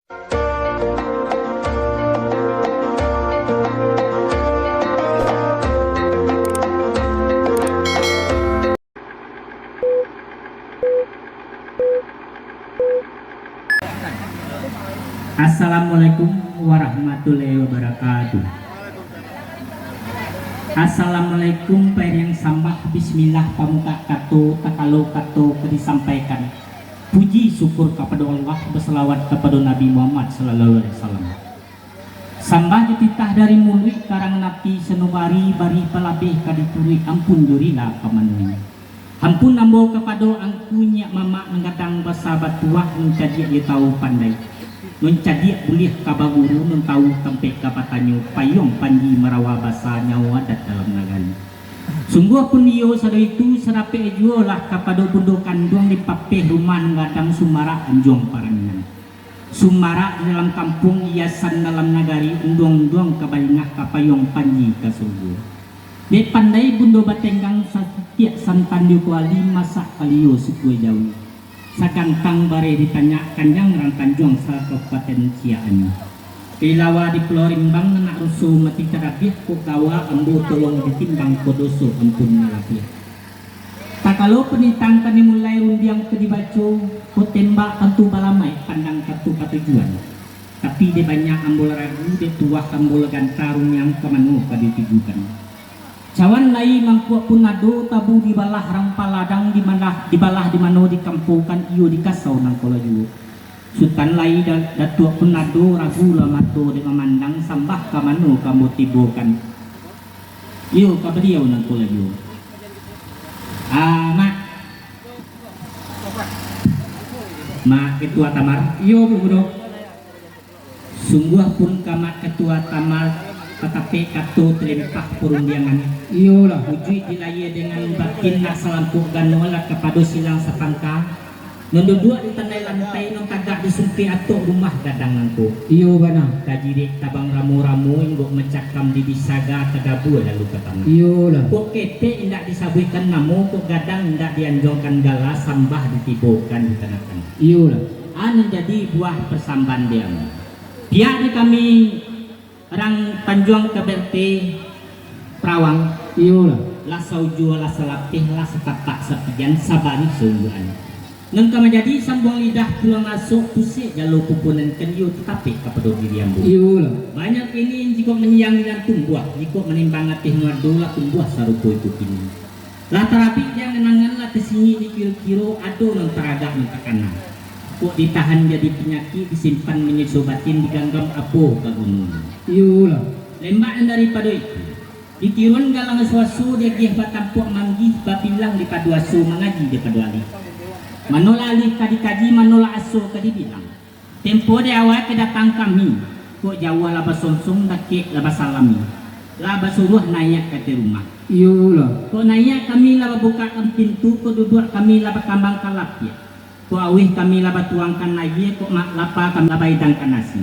Assalamualaikum warahmatullahi wabarakatuh. Assalamualaikum yang sambah bismillah pamuka kato takalo kato disampaikan. Puji syukur kepada Allah, berselawat kepada Nabi Muhammad sallallahu alaihi wasallam. Sambah dititah dari mulut karang napi senubari bari pelabih kadituri ampun jurila kamanui. Ampun ambo kepada angkunya mama ngadang basabat tuah mencadi dia tahu pandai. Mencadia boleh kabaguru mentau tempe kapatanyo payung panji merawa basa nyawa dat dalam nagari. Sungguh pun iyo sada itu serape juo lah kepada bundo kandung di papeh rumah ngadang sumara anjong parangan. Sumara dalam kampung hiasan dalam nagari undong-undong kabalingah kapayong panji kasugo. De pandai bundo batenggang satiak santan di kuali masak kaliyo sukue jauh. Sakantang bare ditanya kanjang rang Tanjung sa Kabupaten Ciamis. Pilawa di Pulau Rimbang nak rusuh mati terapiah ko kawa ambo tolong ditimbang kodoso ampun nalapiah. Tak kalau penitang kami mulai rundiang ke dibaco ko tembak tentu balamai pandang katu katujuan. Tapi de banyak ambol ragu de tuah ambol gantarung yang kemanu kaditujukan. Cawan lai mangkuak pun nado tabu di balah rampaladang di balah di mano dikampukan iyo di kasau nang kolaju. Sultan lai datuak pun nado ragu lamato di memandang sambah kamano kamu tibokan. Iyo kabeliau nang kolaju. Mak ketua tamar. Iyo bro. Sungguh pun kamak ketua tamar tetapi katu terlimpah perundiangan iyalah hujui dilaya dengan batin nak selampuk ganola kepada silang sepangka nondodua di tandai lantai non tagak disumpi atuk rumah gadang nangku iyo bana kajirik tabang ramu-ramu inggok mencakam di disaga tagabu lalu ketemu iyalah kok kete indak disabuikan namu kok gadang indak dianjongkan gala sambah ditibukan di tanakan iyalah anu jadi buah persamban dia di kami orang Tanjung Kaberte Perawang iyalah lah sauju lah selapih lah setapak sepian sabari sungguhan nang kama jadi sambung lidah pulang masuk pusik jalur pupunan kenyu tetapi kepada diri ambu iyalah banyak ini jika menyang dan tumbuh jika menimbang atih ngadola tumbuh sarupo itu kini lah terapi yang kenangan lah tesingi di kiro-kiro ado nang teragak nang tekanan kok ditahan jadi penyakit disimpan menyesobatin diganggam apo ke gunung iyalah lembaan daripada itu ditirun galang suasu dia gih batampuk manggih babilang di paduasu mengaji di paduali manola alih kadikaji manola aso kadibilang tempo di awal kedatang kami kok jawa laba sonsong dakik laba salami laba suruh naik ke rumah iyalah kok naik kami laba bukakan pintu kok duduk kami laba kambang kalap ya ko awih kami laba tuangkan lagi ko mak lapa kami laba hidangkan nasi.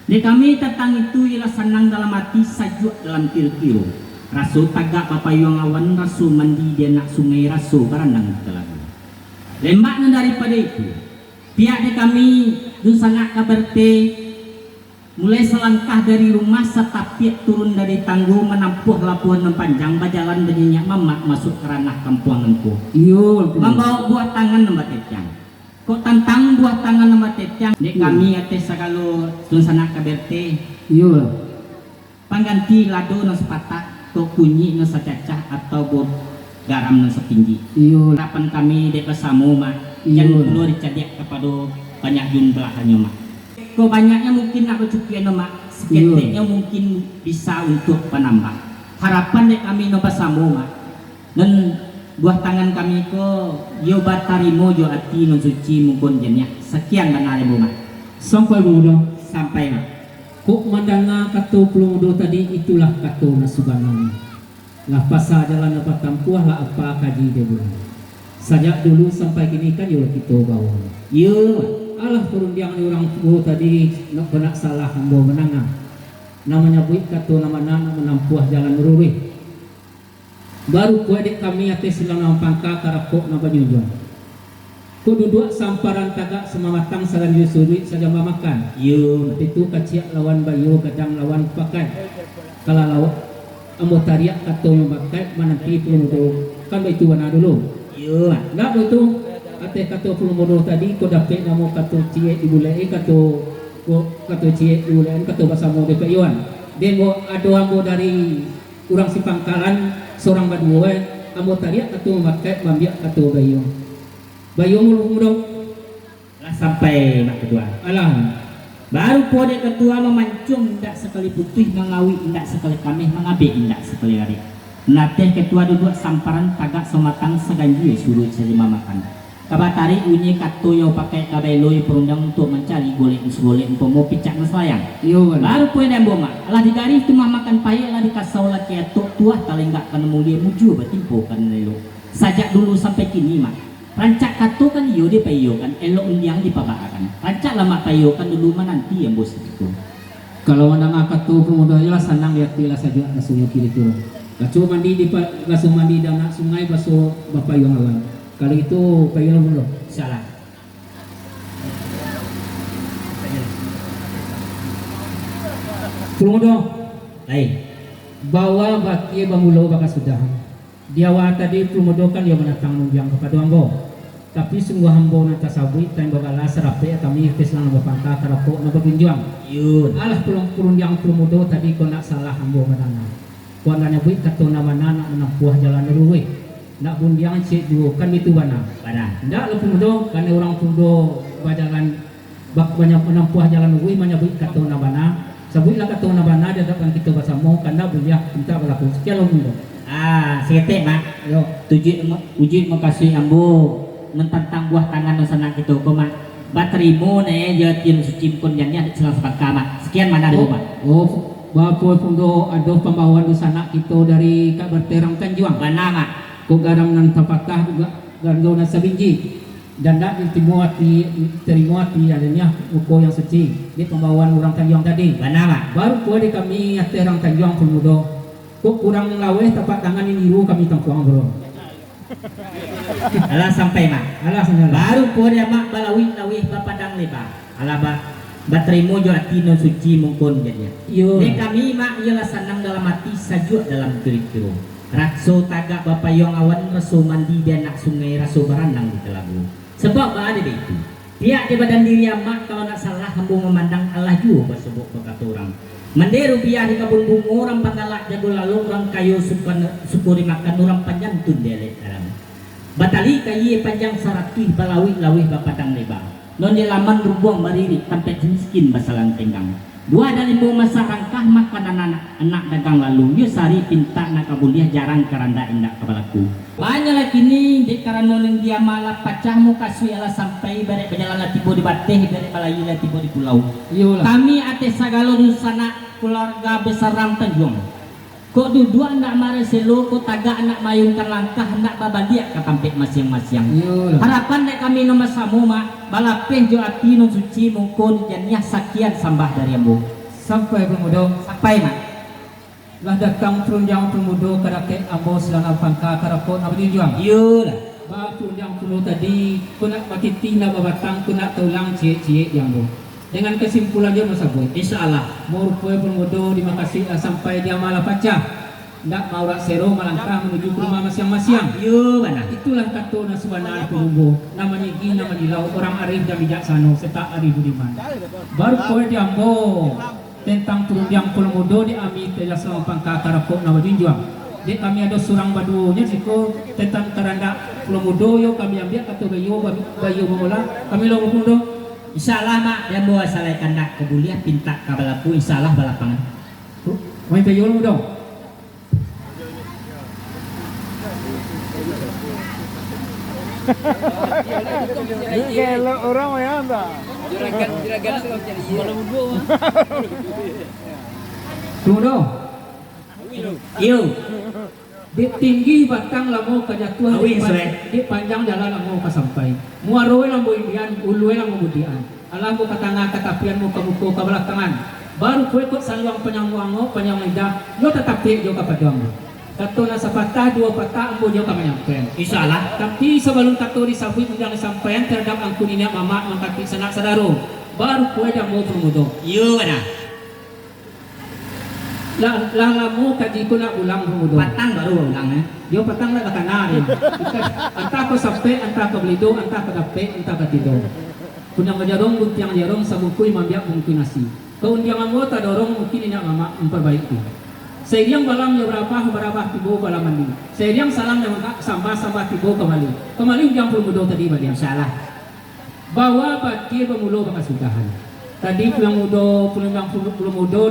Di kami tentang itu ialah senang dalam hati sajuk dalam kiro-kiro. Rasu tagak papayong awan rasu mandi dia nak sungai rasu karandang telaga. Lembaknya daripada itu pihak di kami Dusanak Kaberte mulai selangkah dari rumah setapiak turun dari tangguh menampuh lapuan panjang bajalan bernyanyi mamak masuk ke ranah kampunganku. Iyo membawa buah tangan nembat tecang. Kok tantang buah tangan nama tecang di kami ates sagalo Dusanak Kaberte iya pangganti lado na sepatak kok kunyi na secacah atau bot garam na setinggi iya harapan kami di bersama mak yang perlu dicadiak kepada banyak jumlahannya mak kok banyaknya mungkin nak bercukian mak seketiknya mungkin bisa untuk penambah harapan di kami no bersama mak dan buah tangan kami ko yo batarimo yo ati non suci mungkon jenya sekian benar ibu mak sampai muda sampai mak kok mandanga kato peludo tadi itulah kato nasubangan lah pasal jalan apa tampuah lah apa kaji dia bulan sajak dulu sampai kini kan yo kita bawa yo alah perundiangan orang tua tadi nak kena salah ambo menangah namanya buik kato nama menampuah jalan ruwih baru kuadik kami atas silang pangka karapok na banyujon Kudu dua samparan tagak semamatang saran yusuri saja mamakan. Yo, Itu kaciak lawan bayu kadang lawan pakai. Kalau lawan amotariak atau memakai menanti pelumudo kan itu warna dulu. yo, Nggak itu ate kato pelumudo tadi ko dapet namo kato cie ibulai kato cie ibulai kato bahasa mo de payuan. Den mo ado ambo dari kurang si pangkalan seorang badua amotariak atau memakai mambiak kato bayu. Bayu pelumudo lah sampai mak kedua. alah. Baru pode ketua memancung indak sekali putih mengawi indak sekali kameh mengabe indak sekali lari. Nateh ketua duduk samparan tagak sematang seganji suruh saja mamakan. Kabatari unyi kato yang pakai kabeloi perundang untuk mencari golek golek umpama picak selayang. Yo Baru pode emboma. Alah digari itu mamakan payah lah dikasau laki atok tuah talenggak kan mulia muju batimpo kan lelo. Sajak dulu sampai kini mak. Rancak kato kan iyo dia payo kan elok undiang dipabakan. Rancak lama payo kan dulu nanti yang bos itu. Kalau mana ngangkat tuh pemuda jelas senang lihat tilas saja langsung kiri tuh. Langsung mandi di langsung mandi dan sungai basuh bapak yang awan. Kali itu payung dulu. Salah. Pemuda Lain. bawa baki bangulo bakal sudah. Diawa tadi pemuda kan dia menatang munjang kepada ambo. Tapi sungguh hambo nata sabui time bagala serape kami keslang bapangka karako na berkunjung. Yun. Alah pulung yang pemuda tadi kau nak salah hambo madana. Kau nak nyebut kata nama nak menempuh jalan ruwe. Nak bundiang cik dua kan itu mana? Pada. Ndak lu pemuda kan orang pemuda bajalan bak banyak menempuh jalan ruwe menyebut kata nama na. Sebutlah kata nama na dia dapat kita bersama karena bundiang minta berlaku sekian lu pemuda. Ah, seketek mak. Yo. Uji makasih ambo mentantang buah tangan dan senang gitu koma baterimo nih jatin suci pun jannya selang sepaka mak. Sekian mana ada mak. Oh, bapak pemuda ada pembawaan di sana kita dari Kak Berterang kan juang. Mana mak. Ko garam nan tapatah juga gardo na sabinji dan dak terima hati adanya uko yang suci di pembawaan orang Tanjung tadi. Mana mak. Baru po di kami terang Tanjung pemuda. Ko kurang laweh tapak tangan ini niru kami tangkuang bro. Alah sampai mak. Alah senang. Baru po dia mak balawi lawih bapadang lebar. Alah ba baterimo jo atino suci mungkon jadinya. Yo. Di kami mak ialah senang dalam hati sajuk dalam kiri-kiri. Rakso tagak bapak yang awan raso mandi dan nak sungai raso barandang di telagu. Sebab ada di itu. Dia di badan diri mak kalau nak salah hambung memandang Allah juga bersebut berkata orang. Menderu biar di kabun bungo orang pangalak jago lalu orang kayu syukuri makan orang panjang tun delek dalam. Batali kayi panjang saratih balawi lawih bapadang lebar. Non di laman rubuang mariri sampai miskin basalang tenggang. Dua dari masa rangkah makanan anak dagang lalu dia sari pinta nak kabuliah jarang karanda indak kepalaku. Banyak lagi ni di karena nolin dia malah pacah muka suyalah sampai balik berjalan tibo di bateh dari balayi tibo di pulau. Yo lah. Kami ate sagalo sana keluarga besar Rang Tanjung. Kok dua anak mare selo kok taga anak mayungkan langkah anak babadia ke kampek masing-masing. Yo lah. Harapan nek kami nama samu mak balapeh jo ati non suci mungkon janiah sakian sambah dari ambo. Sampai pemuda Sampai mak. lah datang perunjang pemuda kadake ambo selana pangka karako na berjuang. Yo lah. Ba perunjang pemuda tadi ko nak makiti na babatang ko nak tulang cie-cie yang bo. Dengan kesimpulan dia masa boy. Insyaallah. Morpoe pemuda dimakasih sampai dia malah pacah. Ndak mau rak sero melangkah menuju ke rumah masing-masing. Yo mana. Itulah kata nasubanan perumbu. Namanya Gi, namanya Lau, orang arif dan bijaksana serta arif budiman. Baru poe diambo tentang perunjang pemuda di ami telah selama pangka karakok nama junjuang. Di kami ada surang badunya siko tentang karanda pemuda yo kami ambil kata bayu memula kami lo pemuda. Insyaallah mak dia bawa salai kandak kebuliah pinta kabalaku insyaallah balapangan. Main bayu lo dong. Kalau orang ya anda. Juragan suka jadi iya. Pemuda. Yo. Di tinggi batang lamu kajatuan Awin, di panjang jalan lamu kasampai. Muaroe lamu indian, ulue lamu mudian. Alamu katanga katapian mu kamuko kabelakangan. Baru kue kok saluang penyamuango penyang lidah, yo tetap tiak jo kapaduang. Kato na sa patah, dua patah, ambo nyo kamanyampen. Insyaallah. Tapi sebelum kato disabui undang disampaikan terhadap ang kuninya mama mangkati sanak sadaro. Baru pwede ang mo promodo. Yo na. Lalamu kaji ko na ulang promodo. Patang baru ulang eh. Yo patang na kakanari. Anta ko sape, anta ko blido, anta ko dape, anta ko tido. Kunang majarong butiang jarong sa bukuy mambiak mungkin nasi. Kau undiang mo tadorong mungkin ina mama memperbaiki. Seiring balam ya berapa tibo balaman ini. Seiring salam yang sambah tibo kembali undiang promodo tadi bagi insyaallah. Bawa bagi pemulo bakasudahan. Tadi pulang mudo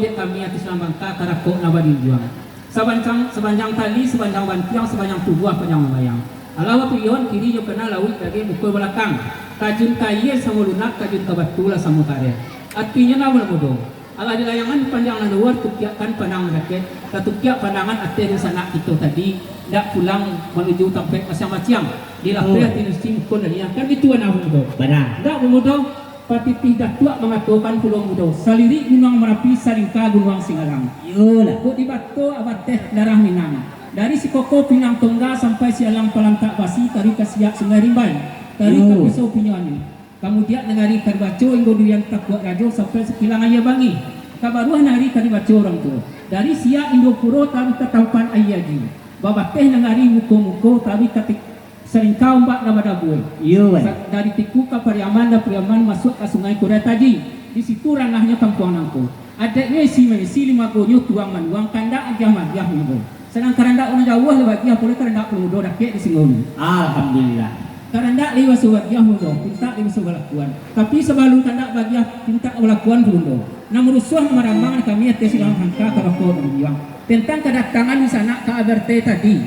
dia kami atas nama bangka karakok nabadi juang. Sepanjang tali, sepanjang bantiang, sepanjang tubuh, panjang melayang. Alawa pion kiri jo kena lawit lagi mukul belakang. Kajun kaya sama lunak, kajun kabatula sama karya. Artinya nama mudo. Ala di layangan panjang na luar tukiakan pandangan rakyat, katukiak pandangan ate di sana itu tadi dak pulang menuju sampai macam-macam di lapeh tinusing kon dari kan itu ana mudo. Benar. Dak mudo patitih dak tua mengatakan pulau mudo. Saliri gunung Merapi Salingka gunung Singalang. Yo lah. Ko di Batu abad teh darah Minang. Dari si Koko Pinang Tongga sampai si Alang Palantak Basi tari kasiak Sungai Rimban. Tari ke Pisau Pinyani. Kemudian negari karbaco inggo duyan takwa rajo sampai sekilang ayah bangi. Kabaruan hari karbaco orang tu. Dari sia indo puro tabi ketaupan ayaji. Babak teh negari muko tabi ketik seringkau mbak nama dabuy. Yo. Dari tiku ke Pariaman dan Pariaman masuk ke Sungai Kuretaji. Di situ ranahnya kampung nangko. Adanya si lima gonyo tuang manuang kanda aja magiah mudo. Sedang keranda orang jauh lewat dia boleh keranda mudo rakyat di Singoni. Alhamdulillah. Karena lewat sebagian mudo, pinta lewat sebalakuan. Tapi sebelum tanda bagian pinta balakuan mudo. Namun rusuh meramang kami atas dalam angka karakor yang tentang kedatangan di sana ke Aberte tadi.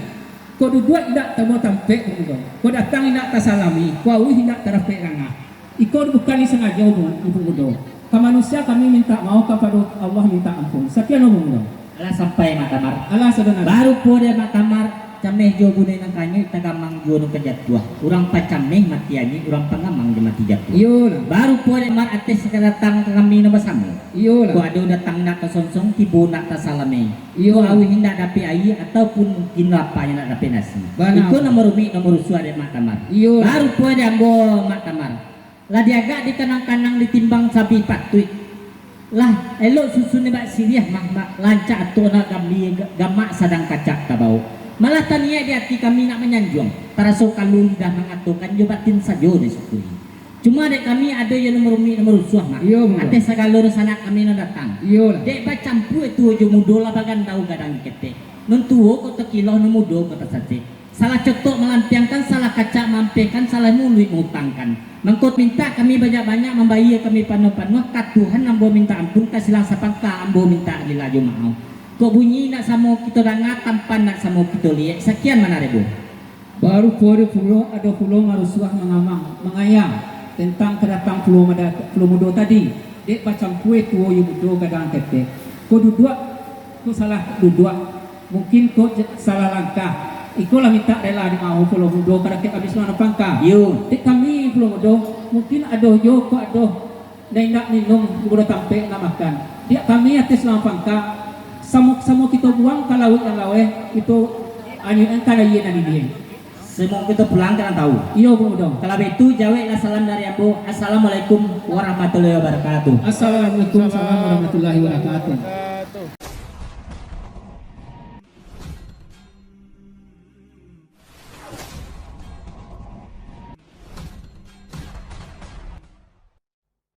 Kau duduk tidak temu tampek mudo. Kau datang tidak tersalami, kau tidak terapek rangah. Ikut bukan disengaja mudo. Ke manusia kami minta maaf kepada Allah minta ampun. Sekian mudo. Alah sampai Matamar. Allah saudara. Baru pode Matamar. Cameh jo bunay ng kanyo tagamang jo no kajatwa. Urang pa cameh matiani, urang pangamang di mati jatwa. Iyon. Baru po mar ates kadatang kami na basamo. Iyon. Ko ado datang na kasonsong tibo na kasalame. Iyon. Ko awi hinda dapi ayi ataupun mungkin lapanya na dapi nasi. Bana. Iko na marumi na maruswa de Matamar. Iyon. Baru po ambo Matamar. Ladiaga di kanang-kanang ditimbang sabi patuy. Lah elo susun ni ba siriah mah lanca ato na gamak sadang kacak tabau. Malah tania di hati kami nak menyanjung. Taraso kaluli dah mengatukan jobatin sajo di sukuri. Cuma dek kami ada yang nomor rusuh mak. Iyo. Ate sagalur sana kami na datang. Iyo. Dek ba campu itu jo mudo lah bagan tahu gadang kete. Nuntuo ko tekiloh no mudo ko tasate. Salah cetok melampiangkan, salah kaca mampekan, salah mulut mengutangkan. Mangkot minta kami banyak-banyak membayar kami panu-panu. Kat Tuhan ambo minta ampun kasilang sapangka ambo minta dilaju mau. Kok bunyi nak samo kita rangat tampan nak samo kita lihat sekian mana ribu. Baru pulau ada pulau marusuah mengayang tentang kedatang pulau mudo tadi. Dek macam kue tuo yu mudo gadang tete. Kau duduk, kau salah duduk. Mungkin kau salah langkah. Ikulah minta rela di mau pulau mudo karena kita habis mana pangka. Yo. Dek kami pulau mudo mungkin ada yo kau ada. Ndak minum mudo tampe nak makan. Dia kami atas nama pangka. Samo kita buang kalau lawe itu anu antara iya nadi dia. Semua kita pulang kan tahu. Iyo mudo. Kalau itu jawab salam dari Abu. Assalamualaikum warahmatullahi wabarakatuh. Assalamualaikum warahmatullahi wabarakatuh.